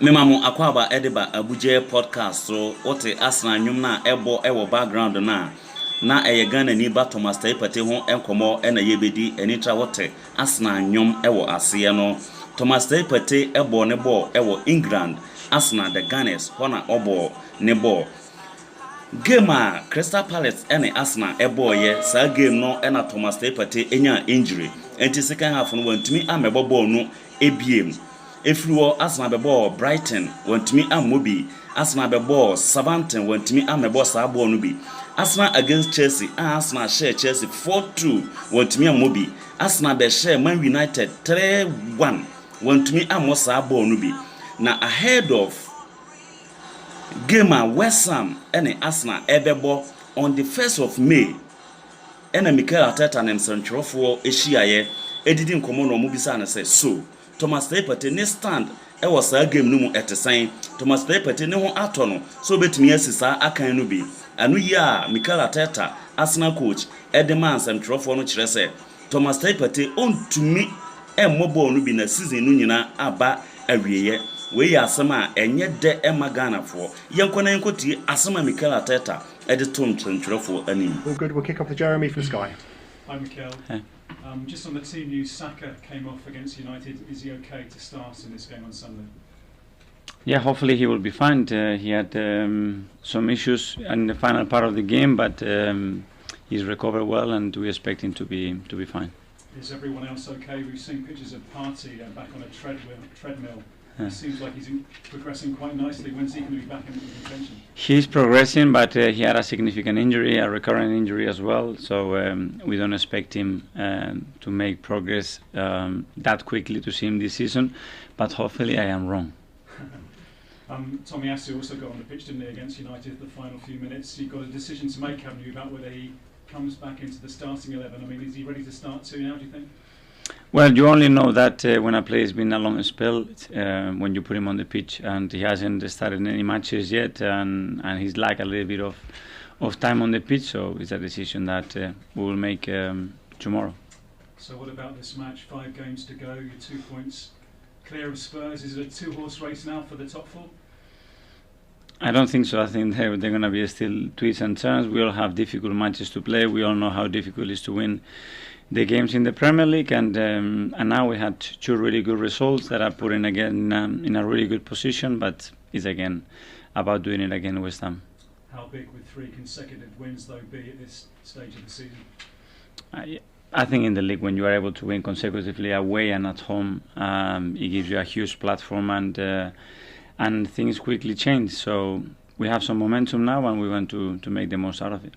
Memamu akwaba ediba Abuja podcast so wote Arsenal nwum na ebo background na eye Ghana ni ba Thomas Partey ho enkomo na yebedi enitra wote Arsenal nwum ewo aseye no Thomas Partey ebo ne ball ewo England Arsenal the Gunners hona obo ne ball game a Crystal Palace ene Arsenal ebo ye sa game no na Thomas Partey enya injury enti second half no wantumi amebo ball no ebiem Efruo Arsenal bebo Brighton wantumi amobi Arsenal bebo Southampton wantumi amebo sa ball no bi Arsenal against Chelsea Arsenal share Chelsea 4-2 wantumi amobi Arsenal be share Man United 3-1 wantumi amo sa ball no bi na ahead of game a West Ham and Arsenal ebebo on the 1st of May ena Mikel Arteta and Centrofo ehyiaye edidi nkomo no mo bisa na say so Thomas Partey ne stand e was a game no mu etesan Thomas Partey ne ho ato no so betumi asisa akan no bi anu ya Mikel Arteta Arsenal coach Edman Centrofo no kire say Thomas Partey ontumi emmobo no bi na season no nyina aba awieye we ya asema enye de emaganafo yenkona yenkoti asema Mikel Arteta editom Centrofo anim. All good, we'll kick off the Jeremy from Sky. Hi Mikel. Hey. Just on the team news, Saka came off against United. Is he okay to start in this game on Sunday? Yeah, hopefully he will be fine. He had some issues in the final part of the game, but he's recovered well, and we expect him to be fine. Is everyone else okay? We've seen pictures of Partey back on a treadmill. It seems like he's progressing quite nicely. When's he going to be back in contention? He's progressing, but he had a significant injury, a recurrent injury as well. So we don't expect him to make progress that quickly to see him this season. But hopefully I am wrong. Tomiyasu also got on the pitch, didn't he, against United the final few minutes. You've got a decision to make, haven't you, about whether he comes back into the starting 11. I mean, is he ready to start too now, do you think? Well, you only know that when a player has been a long spell, when you put him on the pitch, and he hasn't started any matches yet, and he's like a little bit of time on the pitch, so it's a decision that we will make tomorrow. So what about this match? 5 games to go, you're 2 points clear of Spurs. Is it a 2-horse race now for the top 4? I don't think so. I think they're going to be still twists and turns. We all have difficult matches to play. We all know how difficult it is to win the games in the Premier League, and now we had 2 really good results that are putting again in a really good position, but it's again about doing it again with them. How big would 3 consecutive wins though be at this stage of the season? I think in the league, when you are able to win consecutively away and at home, it gives you a huge platform, and things quickly change. So we have some momentum now, and we want to make the most out of it.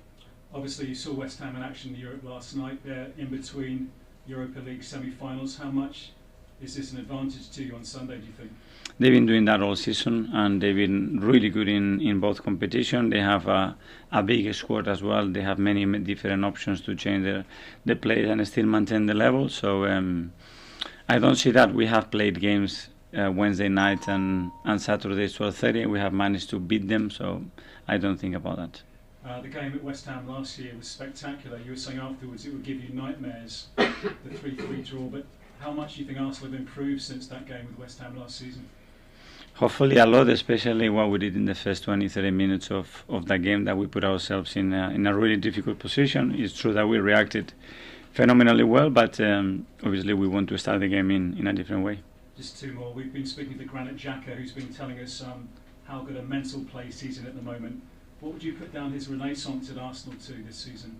Obviously, you saw West Ham in action in Europe last night. They're in between Europa League semi-finals. How much is this an advantage to you on Sunday, do you think? They've been doing that all season, and they've been really good in both competition. They have a big squad as well. They have many different options to change the play and still maintain the level. So I don't see that. We have played games Wednesday night and Saturday 12:30. We have managed to beat them, so I don't think about that. The game at West Ham last year was spectacular. You were saying afterwards it would give you nightmares, the 3-3 draw, but how much do you think Arsenal have improved since that game with West Ham last season? Hopefully a lot, especially what we did in the first 20-30 minutes of that game, that we put ourselves in a really difficult position. It's true that we reacted phenomenally well, but obviously we want to start the game in a different way. Just 2 more. We've been speaking to Granit Xhaka, who's been telling us how good a mental place he's in at the moment. What would you put down his renaissance at Arsenal to this season?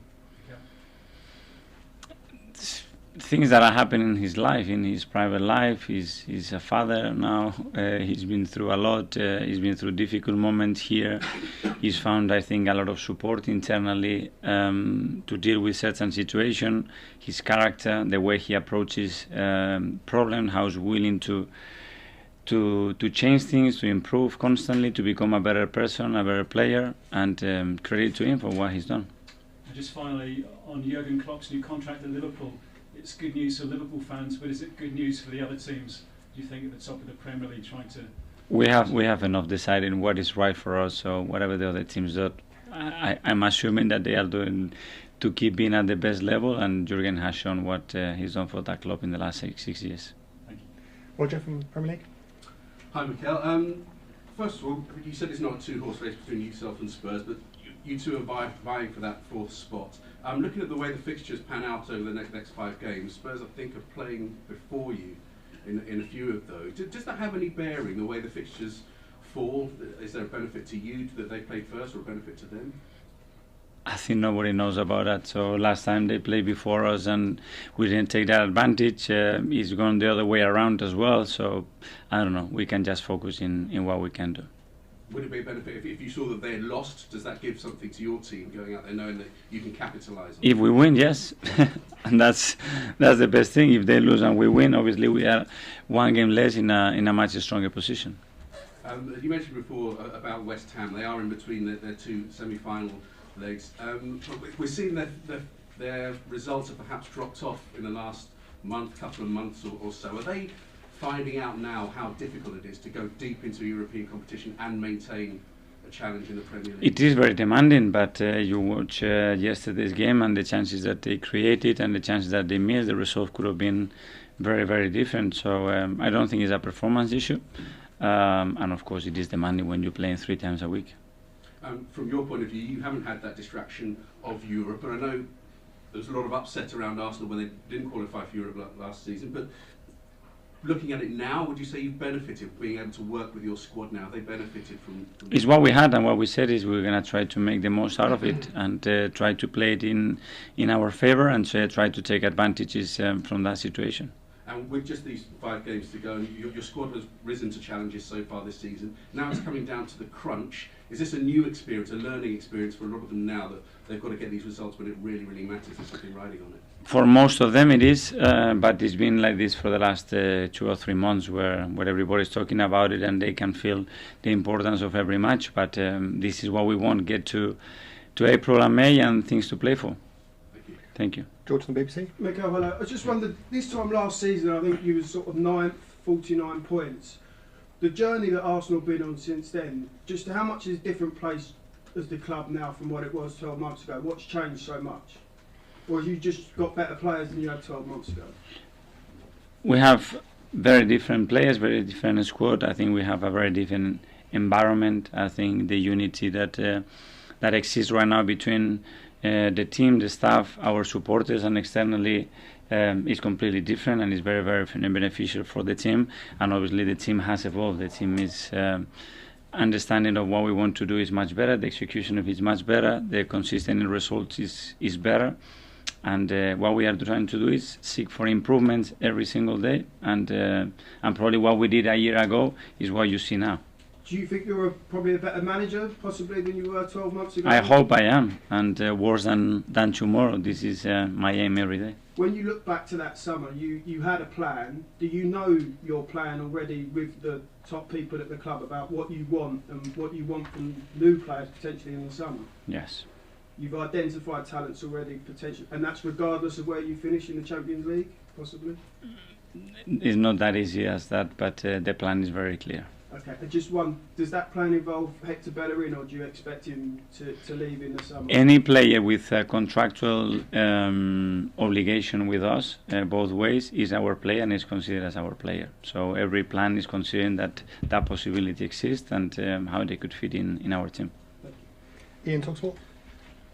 things that are happening in his life, in his private life. He's a father now. He's been through a lot. He's been through difficult moments here. He's found, I think, a lot of support internally to deal with certain situation. His character, the way he approaches problems, how he's willing to change things, to improve constantly, to become a better person, a better player, and credit to him for what he's done. And just finally, on Jurgen Klopp's new contract at Liverpool, it's good news for Liverpool fans, but is it good news for the other teams, do you think, at the top of the Premier League, trying to... We have enough decided what is right for us, so whatever the other teams do, I'm assuming that they are doing to keep being at the best level, and Jurgen has shown what he's done for that club in the last six years. Thank you. Roger from Premier League. Hi, Mikel. First of all, you said it's not a two-horse race between yourself and Spurs, but you two are vying for that fourth spot. Looking at the way the fixtures pan out over the next 5 games, Spurs, I think, are playing before you in a few of those. Does that have any bearing, the way the fixtures fall? Is there a benefit to you that they played first, or a benefit to them? I think nobody knows about that. So last time they played before us and we didn't take that advantage. It's gone the other way around as well. So I don't know. We can just focus in what we can do. Would it be a benefit if you saw that they had lost? Does that give something to your team going out there knowing that you can capitalise on it? If we win, yes. And that's the best thing. If they lose and we win, obviously we are 1 game less in a much stronger position. You mentioned before about West Ham. They are in between their 2 semi-final legs. We're seeing their results have perhaps dropped off in the last couple of months or so. Are they finding out now how difficult it is to go deep into European competition and maintain a challenge in the Premier League? It is very demanding, but you watch yesterday's game and the chances that they created and the chances that they missed, the result could have been very, very different. So I don't think it's a performance issue. And of course it is demanding when you're playing 3 times a week. From your point of view, you haven't had that distraction of Europe, and I know there was a lot of upset around Arsenal when they didn't qualify for Europe last season, but looking at it now, would you say you've benefited being able to work with your squad now? Have they benefited from It's what we had, and what we said is we're going to try to make the most out of it and try to play it in our favour and try to take advantages from that situation. And with just these 5 games to go, and your squad has risen to challenges so far this season. Now it's coming down to the crunch. Is this a new experience, a learning experience for a lot of them now that they've got to get these results when it really, really matters? There's something riding on it. For most of them it is, but it's been like this for the last 2 or 3 months where everybody's talking about it and they can feel the importance of every match. But this is what we want, get to April and May and things to play for. Thank you. Thank you. George from the BBC. Mikel, hello. I just wondered, this time last season, I think you were sort of 9th, 49 points. The journey that Arsenal have been on since then, just how much is a different place as the club now from what it was 12 months ago? What's changed so much? Or have you just got better players than you had 12 months ago? We have very different players, very different squad. I think we have a very different environment. I think the unity that exists right now between the team, the staff, our supporters, and externally is completely different and is very, very beneficial for the team. And obviously the team has evolved. The team is understanding of what we want to do is much better. The execution of it is much better. The consistent results is better. And what we are trying to do is seek for improvements every single day. And probably what we did a year ago is what you see now. Do you think you're probably a better manager, possibly, than you were 12 months ago? I hope I am, and worse than tomorrow. This is my aim every day. When you look back to that summer, you had a plan. Do you know your plan already with the top people at the club about what you want and what you want from new players potentially in the summer? Yes. You've identified talents already, potentially, and that's regardless of where you finish in the Champions League, possibly? It's not that easy as that, but the plan is very clear. Okay, and just one, does that plan involve Hector Bellerin, or do you expect him to leave in the summer? Any player with a contractual obligation with us, both ways, is our player and is considered as our player. So every plan is considering that possibility exists and how they could fit in our team. Iain, Talksport.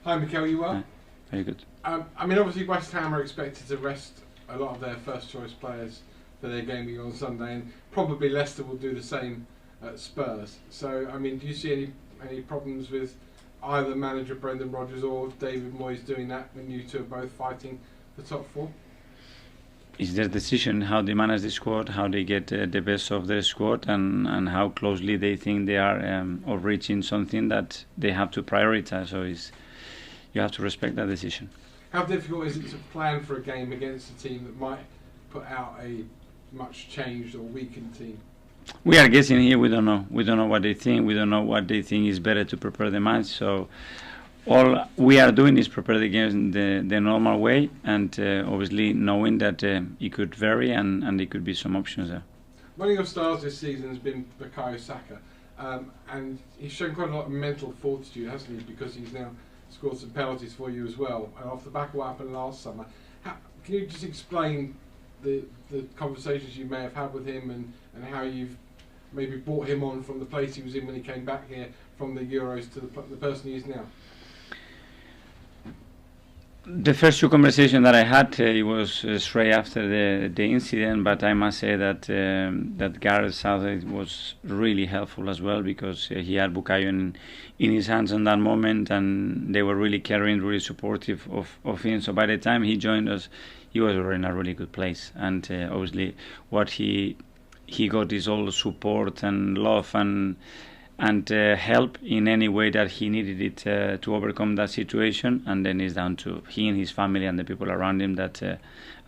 Hi, Mikel, you well? Hi. Very good. I mean, obviously West Ham are expected to rest a lot of their first choice players for their game on Sunday, and probably Leicester will do the same at Spurs. So, I mean, do you see any problems with either manager Brendan Rodgers or David Moyes doing that when you two are both fighting the top 4? it's their decision how they manage the squad, how they get the best of their squad, and how closely they think they are of reaching something that they have to prioritize. So you have to respect that decision. How difficult is it to plan for a game against a team that might put out a much changed or weakened team? We are guessing here. We don't know. We don't know what they think. We don't know what they think is better to prepare the match. So all we are doing is prepare the games in the normal way, and obviously knowing that it could vary and there could be some options there. One of your stars this season has been Bukayo Saka, and he's shown quite a lot of mental fortitude, hasn't he? Because he's now scored some penalties for you as well. And off the back of what happened last summer, can you just explain the conversations you may have had with him and how you've maybe brought him on from the place he was in when he came back here from the Euros to the person he is now? The first two conversations that I had, it was straight after the incident, but I must say that that Gareth Southgate was really helpful as well, because he had Bukayo in his hands in that moment, and they were really caring, really supportive of him. So by the time he joined us, he was already in a really good place, and obviously what he got is all support and love and help in any way that he needed it to overcome that situation. And then it's down to he and his family and the people around him that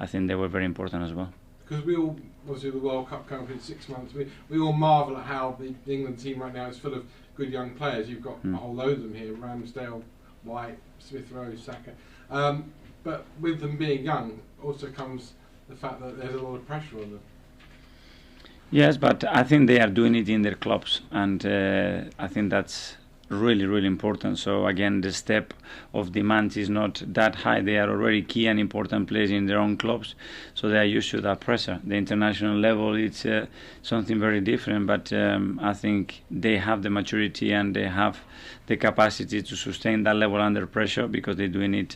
I think they were very important as well. Because we all, obviously the World Cup coming up in 6 months, we all marvel at how the England team right now is full of good young players. You've got a whole load of them here: Ramsdale, White, Smith Rowe, Saka. But with them being young also comes the fact that there's a lot of pressure on them. Yes, but I think they are doing it in their clubs, and I think that's really, really important. So again, the step of demand is not that high. They are already key and important players in their own clubs, so they are used to that pressure. The international level, it's something very different, but I think they have the maturity and they have the capacity to sustain that level under pressure, because they're doing it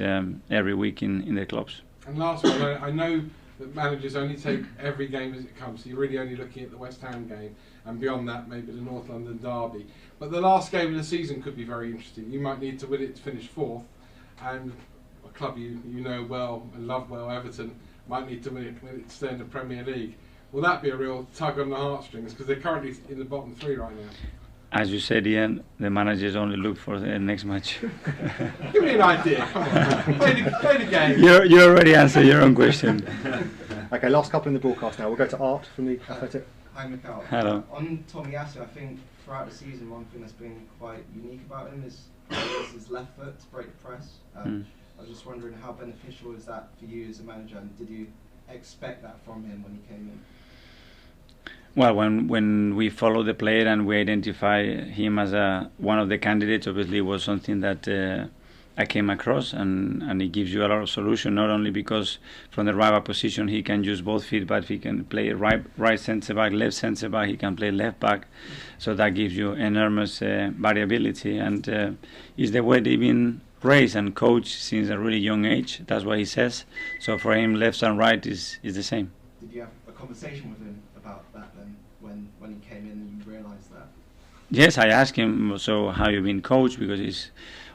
every week in their clubs. And last one, I know that managers only take every game as it comes, so you're really only looking at the West Ham game, and beyond that maybe the North London derby. But the last game of the season could be very interesting. You might need to win it to finish fourth, and a club you know well and love well, Everton, might need to win it to stay in the Premier League. Will that be a real tug on the heartstrings, because they're currently in the bottom three right now? As you said, Iain, the managers only look for the next match. Give me an idea, come on. Play the game. You already answered your own question. Okay, last couple in the broadcast now. We'll go to Art from the Athletic. Hi, Mikel. Hello. On Tomiyasu, I think throughout the season, one thing that's been quite unique about him is his left foot to break the press. I was just wondering, how beneficial is that for you as a manager, and did you expect that from him when he came in? Well, when we follow the player and we identify him as one of the candidates, obviously it was something that I came across, and it gives you a lot of solution, not only because from the right back position he can use both feet, but he can play right centre back, left centre back, he can play left back, so that gives you enormous variability, and is the way they've been raised and coached since a really young age. That's what he says. So for him, left and right is the same. Did you have a conversation with him about that then, when he came in and you realised that? Yes, I asked him, so how you been coached, because it's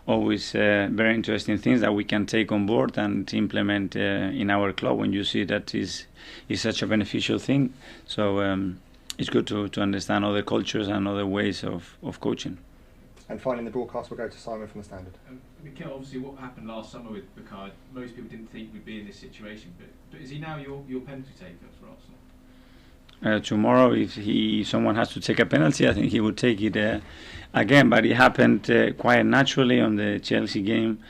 always very interesting things that we can take on board and implement in our club when you see that is such a beneficial thing. So it's good to understand other cultures and other ways of coaching. And finally in the broadcast, we'll go to Simon from the Standard. Mikel, obviously what happened last summer with Bukayo, most people didn't think we'd be in this situation, but is he now your penalty taker for Arsenal? Tomorrow, if someone has to take a penalty, I think he would take it again. But it happened quite naturally on the Chelsea game.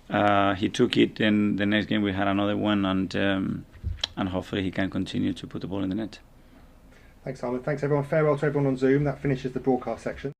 He took it, and the next game we had another one, and hopefully he can continue to put the ball in the net. Thanks, Simon. Thanks, everyone. Farewell to everyone on Zoom. That finishes the broadcast section.